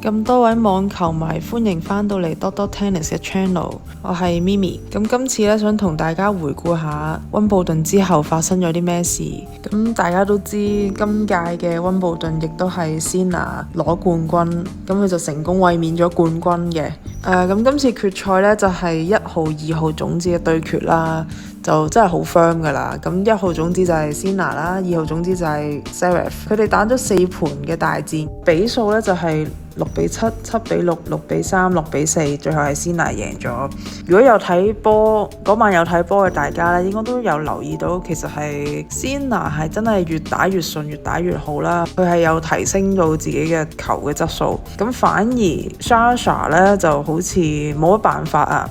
咁多位網球迷，歡迎返到嚟多多 Tennis 嘅 channel， 我係 Mimi。咁今次咧想同大家回顧下溫布頓之後發生咗啲咩事。咁大家都知今屆嘅溫布頓亦都係 Sinner 攞冠軍，咁佢就成功衛冕咗冠軍嘅。咁今次決賽咧就係1號、2號種子嘅對決啦，就真係好 firm 噶啦。咁1號種子就係 Sinner 啦，2號種子就係 Zverev， 佢哋打咗4盤嘅大戰，比數咧就係6-7、7-6、6-3、6-4，最後係 Sinner 贏咗。如果有睇波嗰晚有睇波嘅大家咧，應該都有留意到，其實係 Sinner 係真係越打越順，越打越好啦。佢係有提升到自己嘅球嘅質素。咁反而 Sasha 咧就好似冇乜辦法啊，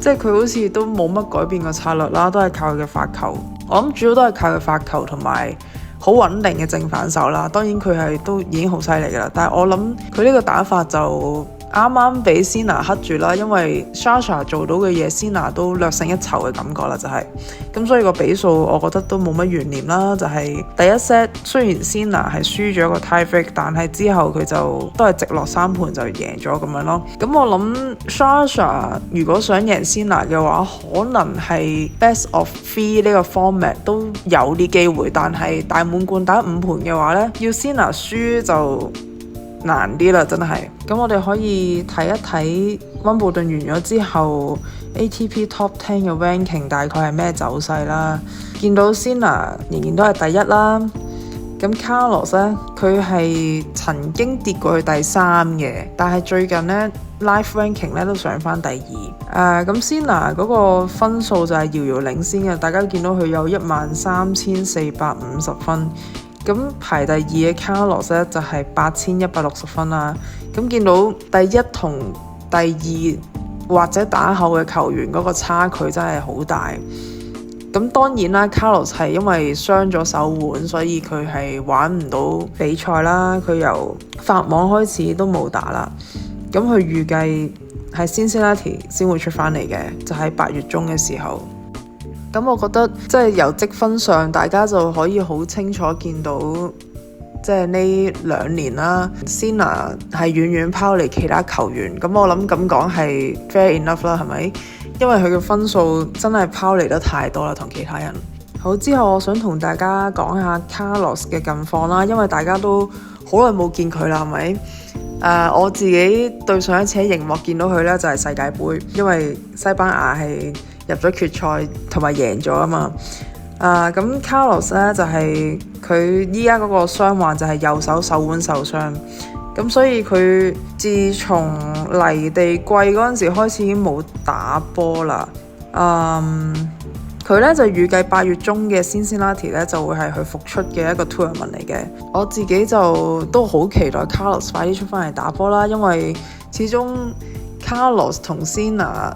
即係佢好似都冇乜改變個策略啦，都係靠佢嘅發球。我諗主要都係靠佢發球同埋好穩定嘅正反手啦，當然佢係都已經好犀利㗎啦，但係我諗佢呢個打法就啱啱俾 Sinner 克住啦，因為 Sasha 做到嘅嘢 Sinner 都略勝一籌嘅感覺啦，就係咁，所以個比數我覺得都冇乜懸念啦，就係第一 set 雖然 Sinner 係輸咗個 tie break， 但係之後佢就都係直落3盤就贏咗咁樣咯。咁我諗 Sasha 如果想贏 Sinner 嘅話，可能係 best of 3呢個 format 都有啲機會，但係大滿貫打5盤嘅話呢，要 Sinner 輸就難啲啦，真係。咁我哋可以睇一睇溫布頓完咗之後 ATP Top 10嘅 ranking 大概係咩走勢啦。見到 Sinner 仍然都係第一啦。咁 Carlos 呢，佢係曾經跌過去第3嘅，但係最近呢 Live ranking 呢都上翻第2。咁 Sinner 嗰個分數就係遙遙領先嘅，大家見到佢有13,450分。咁排第2嘅 Carlos 咧就係8,160分啦。咁見到第一同第2或者打後嘅球員嗰個差距真係好大。咁當然啦 ，Carlos 係因為傷咗手腕，所以佢係玩唔到比賽啦。佢由法網開始都冇打啦。咁佢預計係 Cincinnati 先會出翻嚟嘅，就喺8月中嘅時候。咁我覺得即係由積分上，大家就可以好清楚見到，即係呢2年啦 Sinner 係遠遠拋離其他球員。咁我諗咁講係 fair enough 啦，係咪？因為佢嘅分數真係拋離得太多啦，同其他人。好，之後我想同大家講下 Carlos 嘅近況啦，因為大家都好耐冇見佢啦，係咪？我自己對上一次喺熒幕見到佢呢，就係世界盃，因為西班牙係入咗決賽同埋贏咗啊嘛。咁 Carlos 咧就係佢依家嗰個傷患就係右手手腕受傷，咁所以佢自從泥地季嗰陣時開始已經冇打波啦。佢咧就預計8月中嘅 Cincinnati 咧就會係佢復出嘅一個 tournament 嚟嘅。我自己就都好期待 Carlos 快啲出翻嚟打波啦，因為始終 Carlos 同 Sinner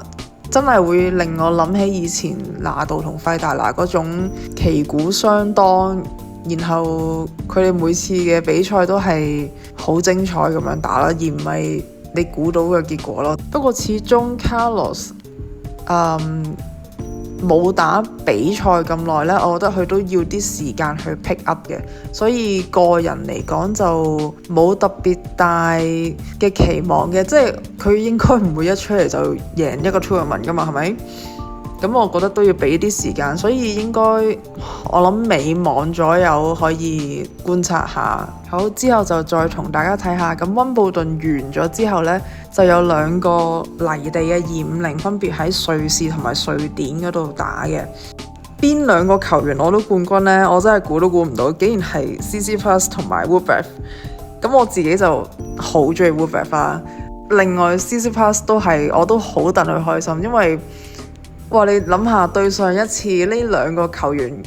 真係會令我諗起以前拿度同費達拿嗰種旗鼓相當，然後佢哋每次嘅比賽都係好精彩咁樣打啦，而唔係你估到嘅結果咯。不過始終 Carlos 冇打比賽咁耐呢，我覺得佢都要啲時間去 pick up 嘅，所以個人嚟講就冇特別大嘅期望嘅，即係佢應該唔會一出嚟就贏一個 tournament 㗎嘛，係咪？咁我覺得都要俾啲時間，所以應該我諗尾網左右可以觀察下。好，之後就再同大家睇下，咁溫布頓完咗之後呢，就有2個泥地嘅250分別喺瑞士同埋瑞典嗰度打嘅。邊2個球員攞到冠軍呢？我真係估都估唔到，竟然係 Tsitsipas 同埋 Zverev。咁我自己就好中意 Zverev 啦。另外 Tsitsipas 我都好戥佢開心，因為哇，你諗下對上一次呢2個球員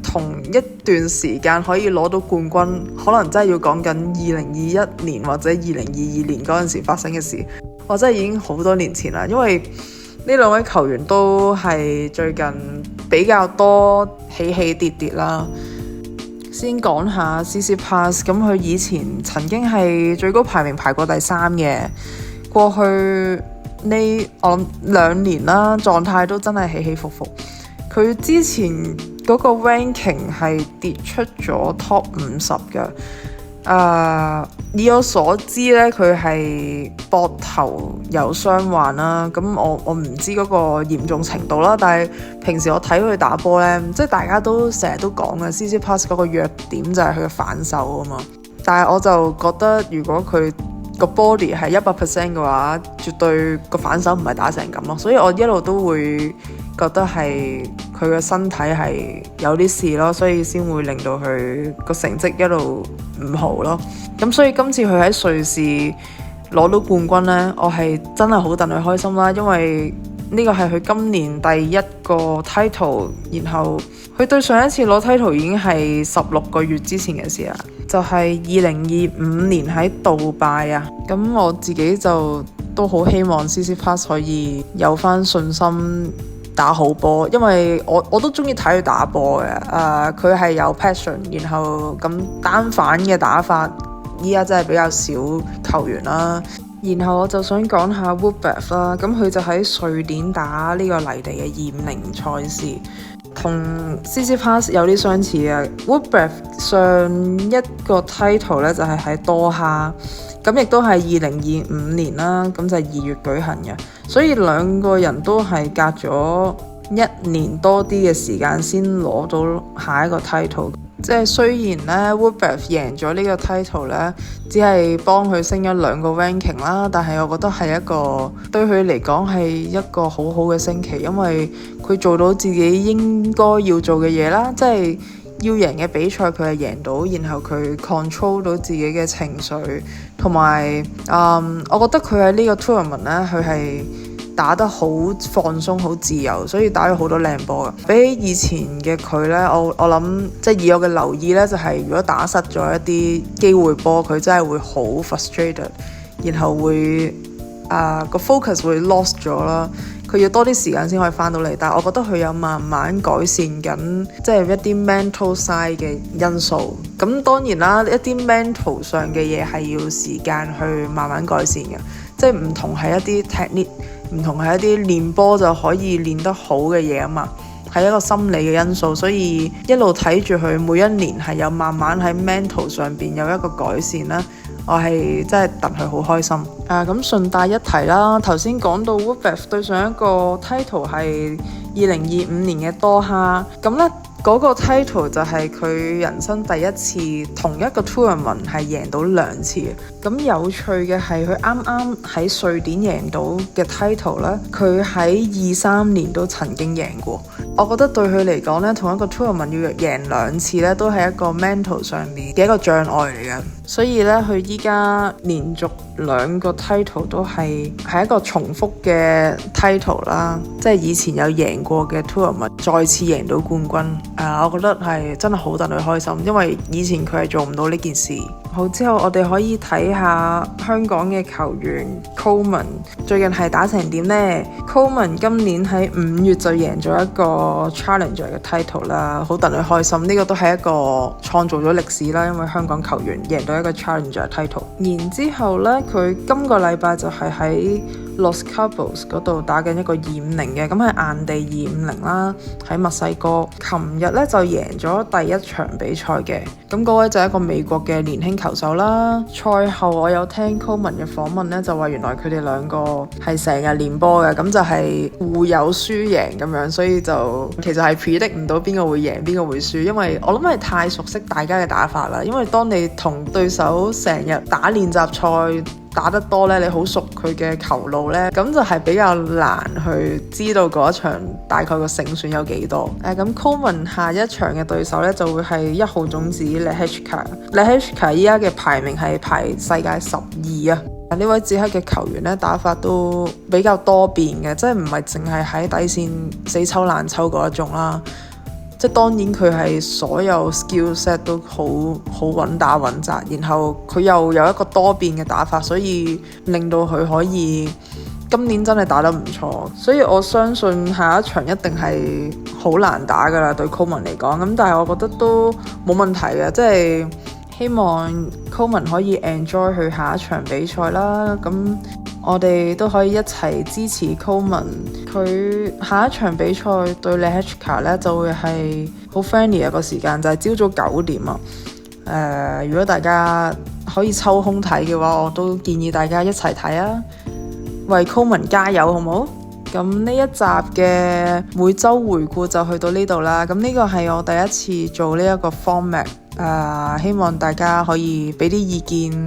同一段時間可以攞到冠軍，可能真係要講緊2021年或者2022年嗰陣時發生嘅事，或者已經好多年前啦。因為呢2位球員都係最近比較多起起跌跌啦。先講下 Tsitsipas， 咁佢以前曾經係最高排名排過第3嘅，過去我諗2年啦，狀態都真係起起伏伏。佢之前嗰個 ranking 係跌出咗 top 50嘅，以我所知咧，佢係膊頭有傷患啦。咁我唔知嗰個嚴重程度啦，但係平時我睇佢打波咧，即係大家都成日都講嘅 Tsitsipas 嗰個弱點就係佢嘅反手啊嘛。但係我就覺得如果佢個 body 係100% 嘅話，絕對個反手唔係打成咁咯。所以我一路都會覺得係佢嘅身體係有啲事咯，所以先會令到佢個成績一路唔好咯。咁所以今次佢喺瑞士攞到冠軍呢，我係真係好戥佢開心啦，因為呢個係佢今年第一個 title， 然後佢對上一次攞 title 已經係16個月之前嘅事啦，就係2025年喺杜拜啊。咁我自己就都好希望 Tsitsipas 可以有翻信心打好波，因為我都中意睇佢打波嘅。佢係有 passion， 然後咁單反嘅打法依家真係比較少球員啦。然後我就想講下 Woodbeth 啦，咁佢就喺瑞典打呢個泥地嘅250賽事，同 Tsitsipas 有啲相似嘅。Woodbeth 上一個 title 咧就係喺多哈，咁亦都係2025年啦，咁就係2月舉行嘅，所以兩個人都係隔咗1年多啲嘅時間先攞到下一個 title。即係雖然咧 Woodbeth 贏咗呢個 title 咧，只係幫佢升咗2個 ranking 啦，但係我覺得係一個對佢嚟講係一個好好嘅升旗，因為佢做到自己應該要做嘅嘢啦，即係要贏嘅比賽佢係贏到，然後佢 control 到自己嘅情緒，同埋我覺得佢喺呢個 tournament 咧，佢係打得好放鬆好自由，所以打咗好多靚波嘅。比起以前嘅佢呢，我諗即係以我嘅留意呢，就係如果打失咗一啲機會波，佢真係會好 frustrated， 然後會個 focus 會 lost 咗啦。佢要多啲時間先可以翻到嚟，但係我覺得佢有慢慢改善緊，即係一啲 mental side 嘅因素。咁當然啦，一啲 mental 上嘅嘢係要時間去慢慢改善嘅，即係唔同係一啲 technique，唔同係一啲練波就可以練得好嘅嘢啊嘛，係一個心理嘅因素，所以一路睇住佢每一年係有慢慢喺 mental 上邊有一個改善啦。我係真係戥佢好開心。咁順帶一提啦，頭先講到 Woodbeth 對上一個 title 係2025年嘅多哈，咁呢嗰個 title 就係佢人生第一次同一個 tournament 係贏到2次嘅。咁有趣嘅係佢啱啱喺瑞典贏到嘅 title 呢，佢喺23年都曾經贏過。我覺得對佢嚟講呢，同一個 tournament 要贏2次呢，都係一個 mental 上面嘅一個障礙嚟嘅。所以呢，佢依家連續2個 title 都係一個重複嘅 title 啦，即係以前有贏過嘅 tournament 再次贏到冠軍。我覺得係真係好戥佢開心，因為以前佢係做唔到呢件事。好，之後我哋可以睇下香港嘅球員 Coleman 最近係打成點呢？ Coleman 今年喺5月就贏咗一個 Challenger 嘅 title 啦，好戥佢開心。呢個都係一個創造咗歷史啦，因為香港球員贏到一個 Challenger title。然之後呢，佢今個禮拜就係喺Los Cabos 嗰度打緊一個250嘅，咁係硬地250啦，喺墨西哥。琴日咧就贏咗第一場比賽嘅，咁嗰位就係一個美國嘅年輕球手啦。賽後我有聽 Coleman 嘅訪問咧，就話原來佢哋2個係成日練波嘅，咁就係互有輸贏咁樣，所以就其實係 predict 唔到邊個會贏邊個會輸，因為我諗係太熟悉大家嘅打法啦。因為當你同對手成日打練習賽打得多咧，你好熟佢嘅球路咧，咁就係比較難去知道嗰一場大概個勝算有幾多。咁 Coleman 下一場嘅對手咧就會係1號種子 Lehecka 依家嘅排名係排世界12啊。呢位捷克嘅球員咧打法都比較多變嘅，即係唔係淨係喺底線死抽爛抽嗰一種啦。即係當然佢係所有 skill set 都好穩打穩紮，然後佢又有一個多變嘅打法，所以令到佢可以今年真係打得唔錯。所以我相信下一場一定係好難打㗎啦，對 Coleman 嚟講。咁但係我覺得都冇問題嘅，即係希望 Coleman 可以 enjoy 佢下一場比賽啦。咁我哋都可以一齊支持 Coleman。佢下一場比賽對 Lehecka 咧就會係好 friendly 一個時間，就係朝早9點啊。如果大家可以抽空睇嘅話，我都建議大家一齊睇啊，為 Coleman 加油好唔好？咁呢一集嘅每周回顧就去到呢度啦。咁呢個係我第一次做呢一個 format，希望大家可以俾啲意見，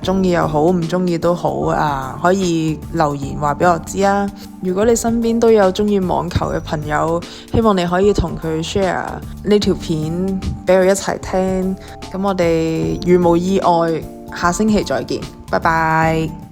中意又好，唔中意都好，可以留言話俾我知啊。如果你身邊都有中意網球嘅朋友，希望你可以同佢 share 呢條片俾佢一齊聽。咁我哋如無意外，下星期再見，拜拜。